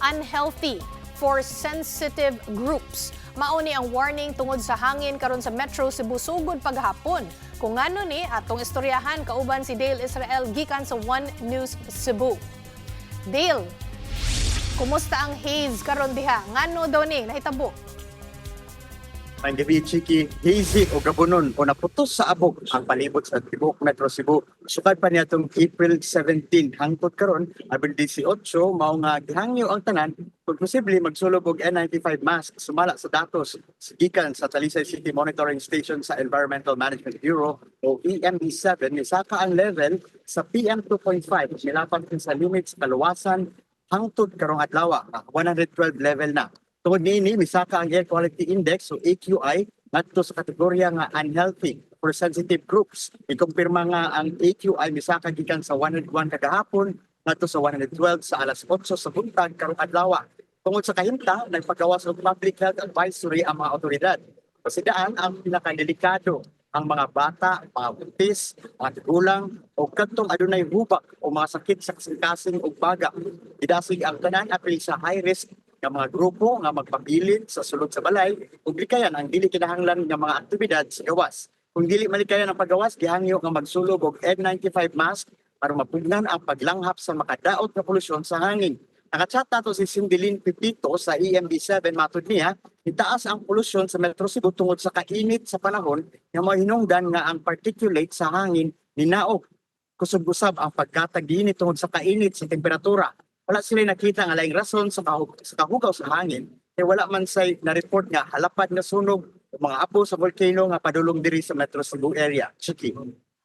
unhealthy for sensitive groups. Mauni ang warning tungod sa hangin karon sa Metro Cebu sugod paghapon. Kung ngano ni atong istoryahan kauban si Dale Israel gikan sa One News Cebu. Dale, kumusta ang haze karon diha? Ngano daw ni nahitabo? Ang gabi, Chiki, hazy o gabunon o naputos sa abog ang palibot sa Tibok Metro Cebu. Sukad pa niya itong April 17 hangtod karon, Abril 18, mao nga gihangyo ang tanan kung posible magsulog og N95 mask sumala sa datos gikan sa Talisay City Monitoring Station sa Environmental Management Bureau o EMB7 ni saka ang level sa PM 2.5 nilapan sa limits kaluwasan hangtod karong adlaw 112 level na. Tungod niini misaka ang air quality index o AQI ngadto sa kategorya nga unhealthy for sensitive groups. Ikumpirma nga ang AQI misaka gikan sa 101 kagahapon ngadto sa 112 sa alas 8 sa buntag karong adlaw. Tungod sa kahinta, nagpagawas og public health advisory ang mga otoridad. Pasidaan ang pinakadelikado ang mga bata, mga buntis, mga tigulang, o kadtong adunay hubak o mga sakit sa kasing-kasing o baga. Idasig ang tanan apil sa high risk nga mga grupo nga magpabilin sa sulod sa balay ug likayan ang dili kinahanglan nga mga aktibidad sa gawas. Kung dili malikayan ang paggawas, gihangyo nga magsulog og N95 mask para mapugnan ang paglanghap sa makadaot nga polusyon sa hangin. Nakachat nato si Cindelin Pipito sa EMB7 matud niya, itaas ang polusyon sa Metro Cebu tungod sa kainit sa panahon nga mahinungdan nga ang particulate sa hangin ninaog. Kusog-usab ang pagkatag dinhi tungod sa kainit sa temperatura. Wala sila nakita nga laing rason sa kahugaw sa hangin kaya wala man say na-report nga halapad nga sunog o mga apo sa volcano nga padulong diri sa Metro Cebu area. Chiki.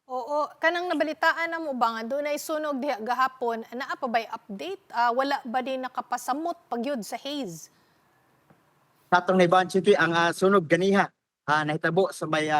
Oo, kanang nabalitaan na mo ba nga doon ay sunog diha gahapon, naa pa ba'y update? Wala ba din nakapasamot pagyud sa haze? Katong naibahan, Chiki, ang sunog ganiha nahitabo sa may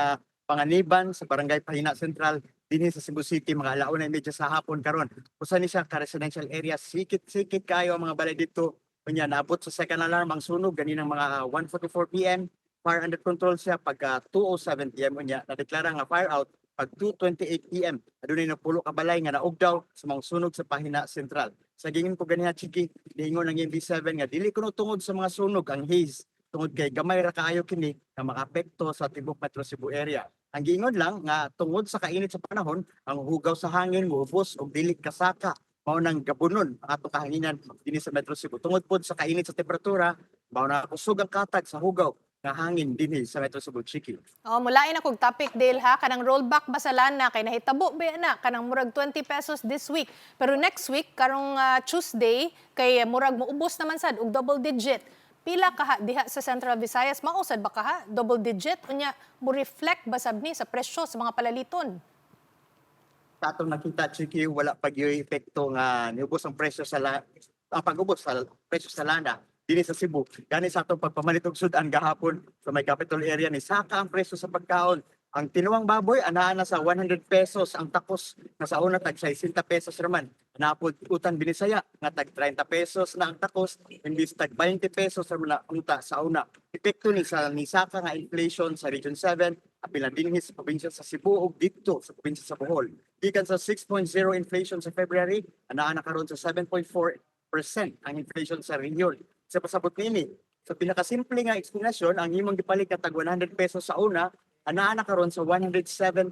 Panganiban sa Barangay Pahina Central dinhi sa Cebu City mga alauna medya sa hapon karon. Usa ni siya ka residential area, sikit-sikit kayo ang mga balay dito. Kunya naabot sa second alarm ang sunog ganinang mga 1:44 PM. Fire under control siya pagka 2:07 PM unya nadeklara nga fire out pag 2:28 PM. Adunay na pulo ka balay nga naugdaw sa mga sunog sa Pahina Central. Sa gingin ko ganiha, Chiki, niingon ng MB7 nga dili kuno tungod sa mga sunog ang haze tungod kay gamay ra kaayo kini nga makaapekto sa tibok Metro Cebu area. Ang giingon lang nga tungod sa kainit sa panahon, ang hugaw sa hangin muubos og dili kasaka mao nang gabunon ang atong kahanginan dinhi sa Metro Cebu. Tungod pod sa kainit sa temperatura, mao na kusog ang katag sa hugaw nga hangin dinhi sa Metro Cebu, Chiki. Mulain akong topic, Dale, ha? Kanang rollback ba sa lana kay nahitabo ba na kanang murag 20 pesos this week. Pero next week karong Tuesday kay murag moubos naman sad og double digit. Pila kaha diha sa Central Visayas, mausad ba kaha double digit unya mo reflect ba sabni sa presyo sa mga palaliton? Sa atong nakita, Chiki, wala pag yung epekto nga niubos ang presyo sa ang pag-ubos sa presyo sa lana dinhi sa Cebu. Gani sa atong pagpamalit og sudan gahapon sa may capital area ni saka ang presyo sa pagkaon. Ang tinuang baboy anaa na sa 100 pesos, ang takos na sa una tag 60 pesos raman. Napod utang Binisaya nga tag 30 pesos na ang takos, imbis tag 20 pesos ra unta sa una. Epekto ni sa nisaka nga inflation sa Region 7 apil na dinhi sa probinsya sa Cebu ug didto sa probinsya sa Bohol. Gikan sa 6.0 inflation sa February, anaa na karon sa 7.4% ang inflation sa region. Sa pasabot nini, sa pinakasimple nga eksplanasyon, ang imong gipalit nga tag 100 pesos sa una, anaa na karon sa 107.4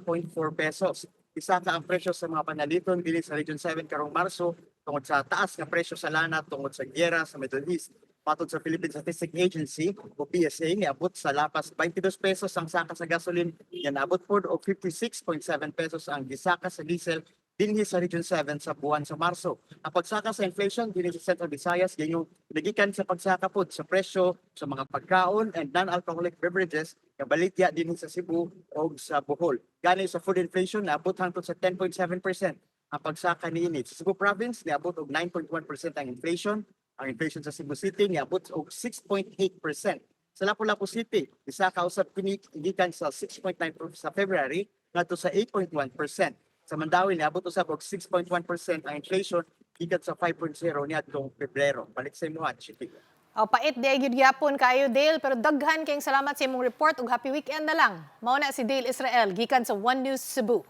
pesos. Isa ka ang presyo sa mga panaliton dinhi sa Region 7 karong Marso tungod sa taas nga presyo sa lana tungod sa giyera sa Middle East. Matod sa Philippine Statistics Agency o PSA, niabot sa lapas 22 pesos ang saka sa gasoline, niabot pod og 56.7 pesos ang gisaka sa diesel dinhi sa Region 7 sa buwan sa Marso. Ang pagsaka sa inflation dinhi sa Central Visayas gayong nagikan sa pagsaka pod sa presyo sa mga pagkaon and non-alcoholic beverages nga balitya dinhi sa Cebu o sa Bohol. Gani sa food inflation naabot hangtod sa 10.7%. Ang pagsaka niini sa Cebu Province niabot og 9.1% ang inflation. Ang inflation sa Cebu City niabot og 6.8%. Sa Lapu-Lapu City, isa ka usab kini gikan sa 6.9% sa February ngadto sa 8.1%. Sa Mandawi niabot usab og 6.1% ang inflation gikan sa 5.0 niadtong Pebrero. Balik sa imo, Chiki. Pait di gyud gyapon kayo, Dale, pero daghan kayong salamat sa imong report ug happy weekend na lang. Mao na si Dale Israel gikan sa One News Cebu.